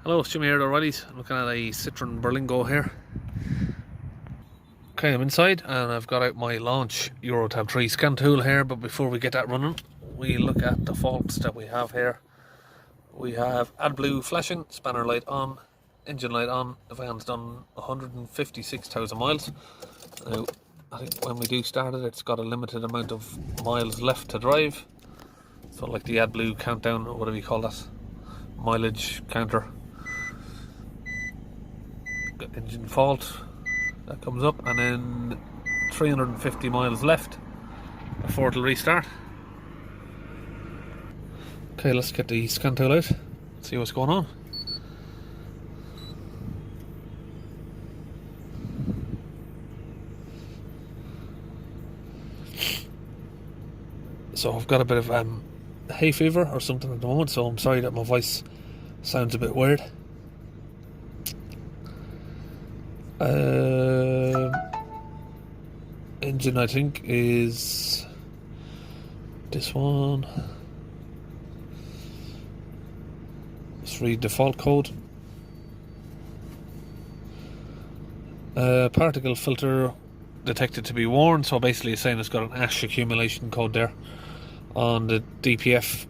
Hello, it's Jimmy here at O'Reilly's. I'm looking at a Citroen Berlingo here. Okay, I'm inside and I've got out my launch Euro Tab 3 scan tool here, but before we get that running, we look at the faults that we have here. We have AdBlue flashing, spanner light on, engine light on. The van's done 156,000 miles. Now, I think when we do start it, it's got a limited amount of miles left to drive. So like the AdBlue countdown, or whatever you call that, mileage counter. Got engine fault, that comes up, and then 350 miles left before it'll restart. Okay, let's get the scan tool out, see what's going on. So I've got a bit of hay fever or something at the moment, so I'm sorry that my voice sounds a bit weird. Engine, I think, is this one. Let's read the fault code. Particle filter detected to be worn, so basically it's saying it's got an ash accumulation code there on the DPF.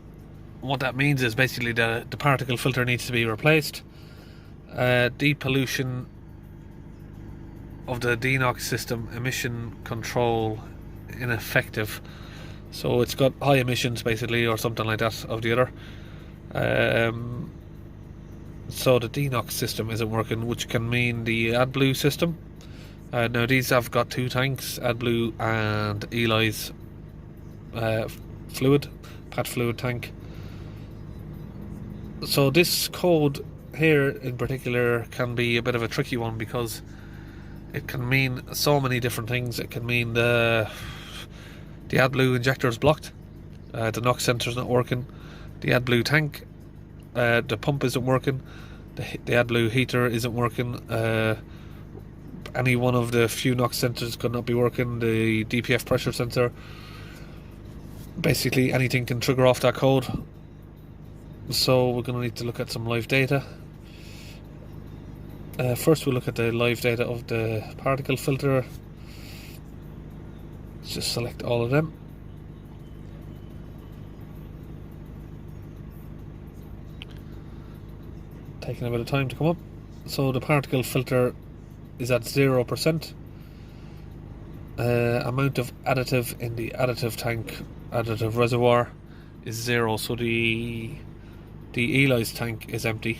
What that means is basically the particle filter needs to be replaced. Depollution of the Denox system, emission control ineffective. So it's got high emissions basically, or something like that, of the other. So the Denox system isn't working, which can mean the AdBlue system. Now these have got two tanks, AdBlue and Eli's fluid, PAT fluid tank. So this code here in particular can be a bit of a tricky one, because it can mean so many different things. It can mean the AdBlue injector is blocked, the NOx sensor is not working, the AdBlue tank, the pump isn't working, the AdBlue heater isn't working, any one of the few NOx sensors could not be working, the DPF pressure sensor. Basically anything can trigger off that code. So we're going to need to look at some live data. First we'll look at the live data of the particle filter. Let's just select all of them. Taking a bit of time to come up. So the particle filter is at 0%. Amount of additive in the additive tank, additive reservoir, is 0. So the Eli's tank is empty.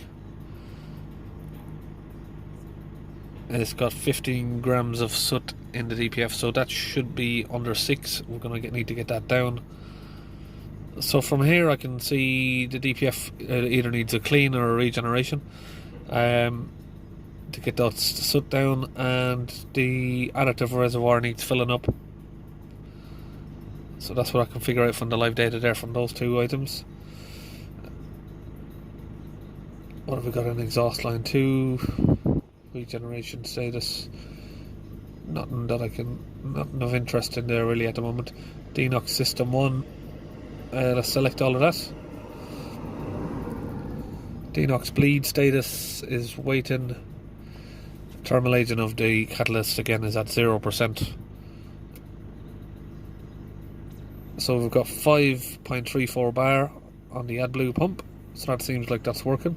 And it's got 15 grams of soot in the DPF, so that should be under 6. We're going to need to get that down. So from here I can see the DPF either needs a clean or a regeneration to get that soot down, and the additive reservoir needs filling up. So that's what I can figure out from the live data there from those two items. What have we got in exhaust line 2? Regeneration status, nothing of interest in there really at the moment. Denox system 1, let's select all of that. Denox bleed status is waiting. Thermal agent of the catalyst again is at 0%. So we've got 5.34 bar on the AdBlue pump, so that seems like that's working.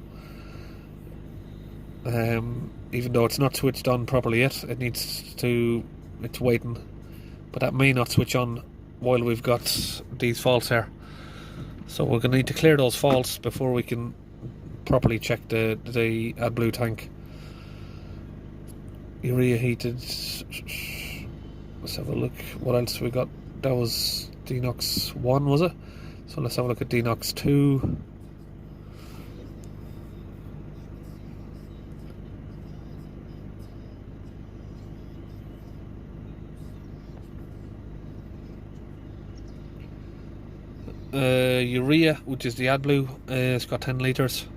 Even though it's not switched on properly yet, it's waiting, but that may not switch on while we've got these faults here. So we're going to need to clear those faults before we can properly check the AdBlue tank. Urea heated, let's have a look, what else we got? That was Denox 1, was it? So let's have a look at Denox 2. Urea, which is the AdBlue, it's got 10 litres.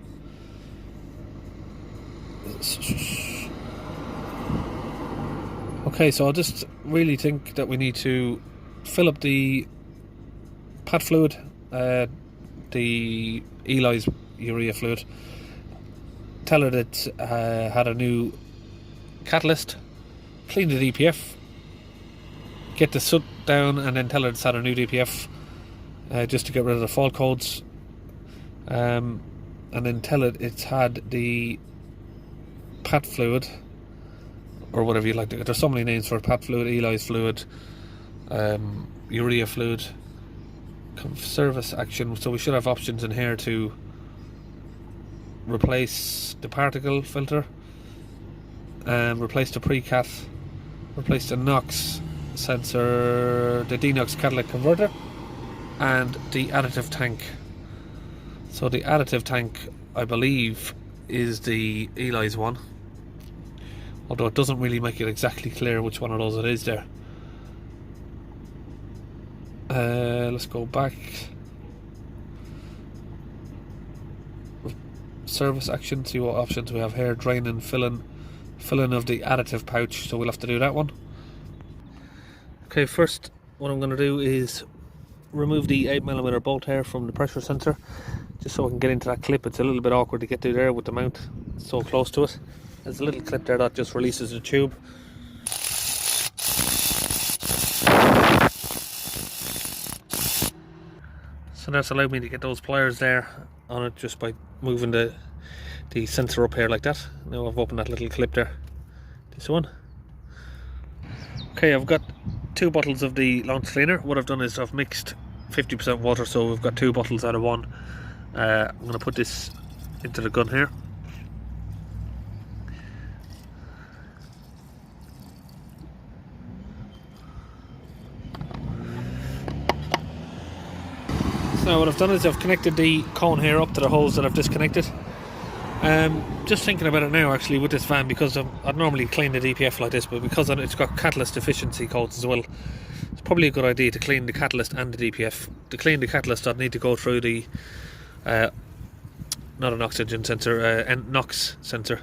Okay, so I just really think that we need to fill up the pat fluid, the Eli's urea fluid. Tell it it had a new catalyst. Clean the DPF. Get the soot down, and then tell it it's had a new DPF, just to get rid of the fault codes. And then tell it it's had the pat fluid, or whatever you like to. There's so many names for it: pat fluid, Eli's fluid, urea fluid, service action. So we should have options in here to replace the particle filter, replace the pre-cat, replace the NOx sensor, the Denox catalytic converter, and the additive tank. So the additive tank, I believe, is the Eli's one, although it doesn't really make it exactly clear which one of those it is there. Let's go back. Service action, see what options we have here. Drain and fill in of the additive pouch, so we'll have to do that one. Okay, first what I'm going to do is remove the 8mm bolt here from the pressure sensor, just so I can get into that clip. It's a little bit awkward to get to there with the mount so close to it. There's a little clip there that just releases the tube. So that's allowed me to get those pliers there on it just by moving the sensor up here like that. Now I've opened that little clip there. This one. Okay, I've got 2 bottles of the launch cleaner. What I've done is I've mixed 50% water, so we've got 2 bottles out of 1. I'm going to put this into the gun here. So now what I've done is I've connected the cone here up to the holes that I've disconnected. Just thinking about it now, actually, with this van, because I'd normally clean the DPF like this, but because it's got catalyst efficiency codes as well, it's probably a good idea to clean the catalyst and the DPF. To clean the catalyst, I'd need to go through the not an oxygen sensor, NOx sensor.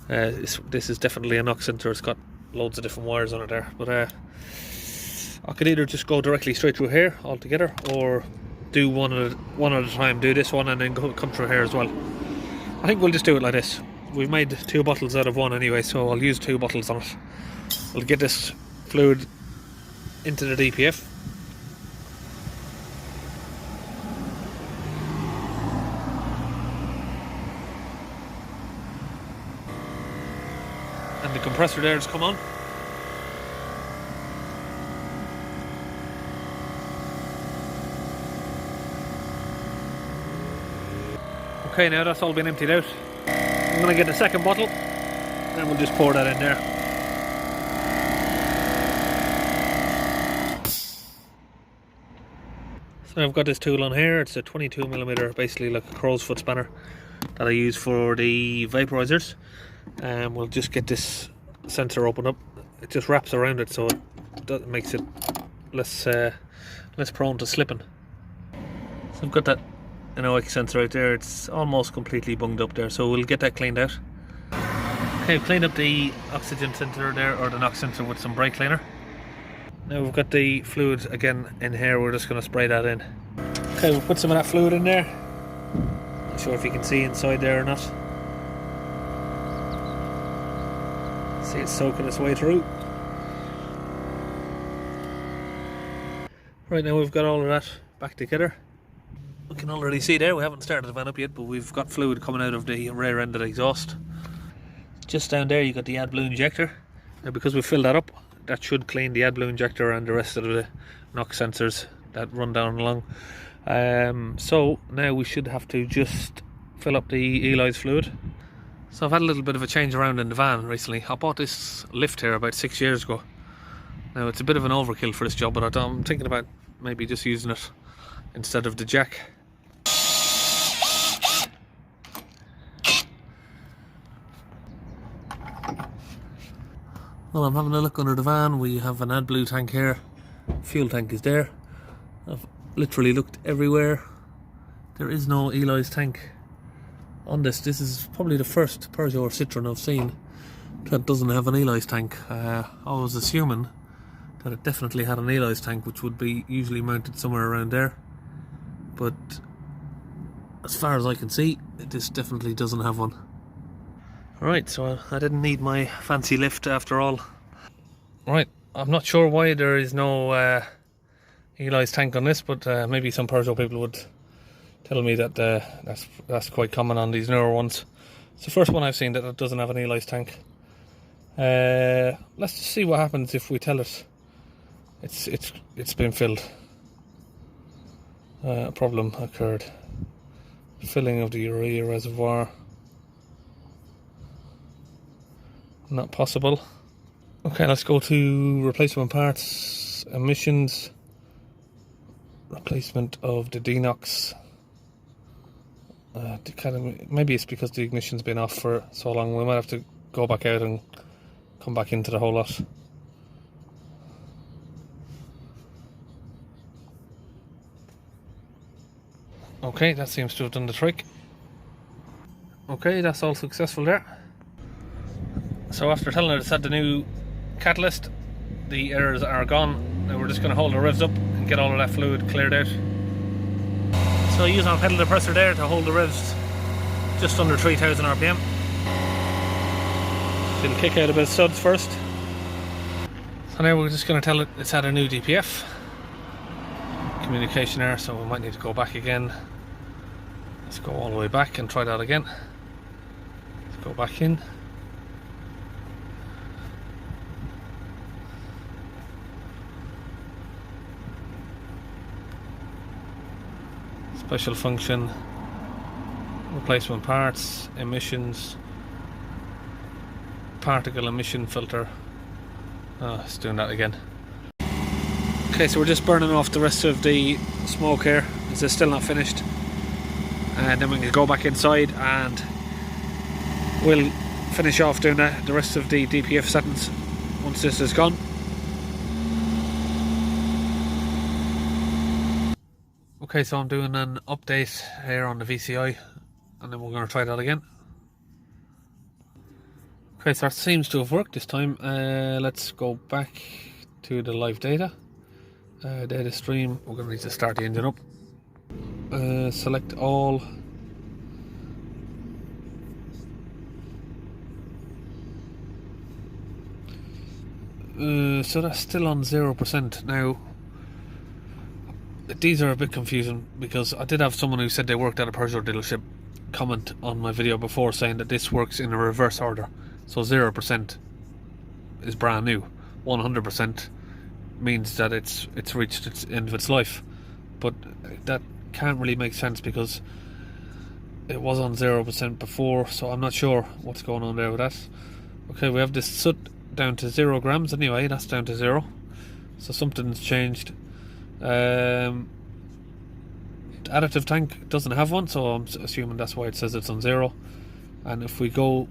This is definitely a NOx sensor. It's got loads of different wires on it there, but I could either just go directly straight through here altogether, or do one at a time. Do this one and then come through here as well. I think we'll just do it like this. We've made 2 bottles out of 1 anyway, so I'll use 2 bottles on it. We'll get this fluid into the DPF. And the compressor there has come on. Okay, now that's all been emptied out. I'm going to get the second bottle and we'll just pour that in there. So I've got this tool on here. It's a 22mm, basically like a crow's foot spanner that I use for the vaporizers. And we'll just get this sensor opened up. It just wraps around it, so it makes it less prone to slipping. So I've got that NOx sensor out there. It's almost completely bunged up there, so we'll get that cleaned out. Okay, I've cleaned up the oxygen sensor there, or the NOx sensor, with some brake cleaner. Now we've got the fluid again in here. We're just going to spray that in. Okay, we'll put some of that fluid in there. Not sure if you can see inside there or not. See, it's soaking its way through. Right, now we've got all of that back together. We can already see there, we haven't started the van up yet, but we've got fluid coming out of the rear end of the exhaust. Just down there you got the AdBlue injector. Now because we've filled that up, that should clean the AdBlue injector and the rest of the NOx sensors that run down along. So now we should have to just fill up the Eli's fluid. So I've had a little bit of a change around in the van recently. I bought this lift here about 6 years ago. Now it's a bit of an overkill for this job, but I'm thinking about maybe just using it instead of the jack. Well, I'm having a look under the van. We have an AdBlue tank here. Fuel tank is there. I've literally looked everywhere. There is no Eli's tank on this. This is probably the first Peugeot or Citroen I've seen that doesn't have an Eli's tank. I was assuming that it definitely had an Eli's tank, which would be usually mounted somewhere around there. but as far as I can see, this definitely doesn't have one. Right, so I didn't need my fancy lift after all. Right, I'm not sure why there is no Eli's tank on this, but maybe some Peugeot people would tell me that that's quite common on these newer ones. It's the first one I've seen that doesn't have an Eli's tank. Let's just see what happens if we tell it it's been filled. A problem occurred. Filling of the urea reservoir. Not possible. Okay, let's go to replacement parts, emissions, replacement of the Denox. Maybe it's because the ignition's been off for so long. We might have to go back out and come back into the whole lot. Okay, that seems to have done the trick. Okay, that's all successful there. So after telling it it's had the new catalyst, the errors are gone. Now we're just going to hold the revs up and get all of that fluid cleared out. So using our pedal depressor there to hold the revs just under 3000 RPM. It'll kick out a bit of suds first. So now we're just going to tell it it's had a new DPF. Communication error, so we might need to go back again. Let's go all the way back and try that again. Let's go back in. Special function, replacement parts, emissions, particle emission filter. Oh, it's doing that again. Okay, so we're just burning off the rest of the smoke here. This is still not finished. And then we can go back inside and we'll finish off doing the rest of the DPF settings once this is gone. Okay, so I'm doing an update here on the VCI and then we're going to try that again. Okay, so that seems to have worked this time. Let's go back to the live data. Data stream, we're going to need to start the engine up. Select all. So that's still on 0%. Now, these are a bit confusing because I did have someone who said they worked at a Peugeot dealership comment on my video before saying that this works in a reverse order. So 0% is brand new. 100% means that it's reached its end of its life. But that can't really make sense because it was on 0% before, so I'm not sure what's going on there with that. Okay, we have this soot down to 0 grams anyway, that's down to 0. So something's changed. The additive tank doesn't have one, so I'm assuming that's why it says it's on 0. And if we go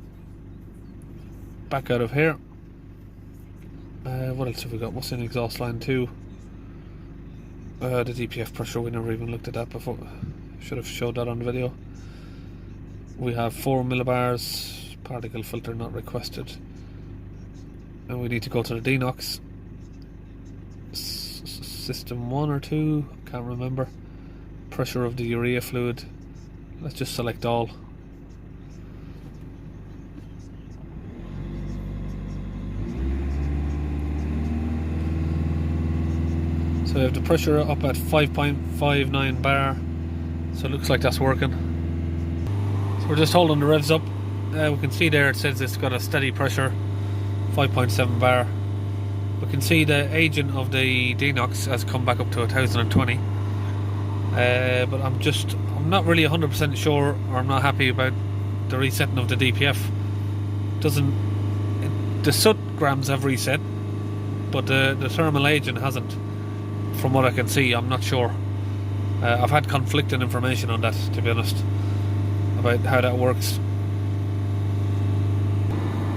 back out of here, what else have we got? What's in exhaust line 2? The DPF pressure, we never even looked at that before. Should have showed that on the video. We have 4 millibars, particle filter not requested. And we need to go to the Denox. System 1 or 2, can't remember. Pressure of the urea fluid. Let's just select all. So we have the pressure up at 5.59 bar. So it looks like that's working. So we're just holding the revs up. We can see there it says it's got a steady pressure, 5.7 bar. We can see the agent of the Denox has come back up to 1020. But I'm not really 100% sure, or I'm not happy about the resetting of the DPF. The soot grams have reset, but the thermal agent hasn't. From what I can see, I'm not sure. I've had conflicting information on that, to be honest, about how that works.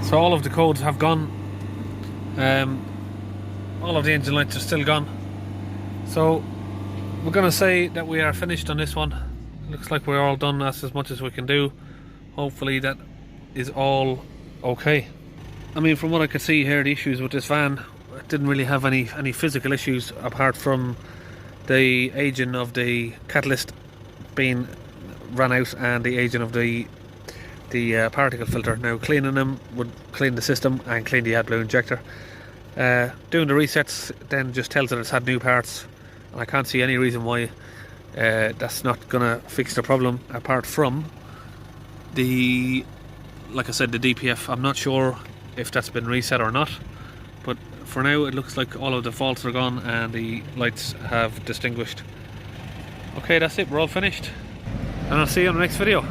So all of the codes have gone. All of the engine lights are still gone. So we're going to say that we are finished on this one. Looks like we're all done. That's as much as we can do. Hopefully that is all okay. I mean, from what I could see here, the issues with this van, it didn't really have any physical issues apart from the aging of the catalyst been ran out and the agent of the particle filter. Now cleaning them would clean the system and clean the AdBlue injector. Doing the resets then just tells it it's had new parts, and I can't see any reason why that's not gonna fix the problem, apart from the, like I said, the DPF. I'm not sure if that's been reset or not, but for now it looks like all of the faults are gone and the lights have distinguished. Okay, that's it, we're all finished, and I'll see you on the next video.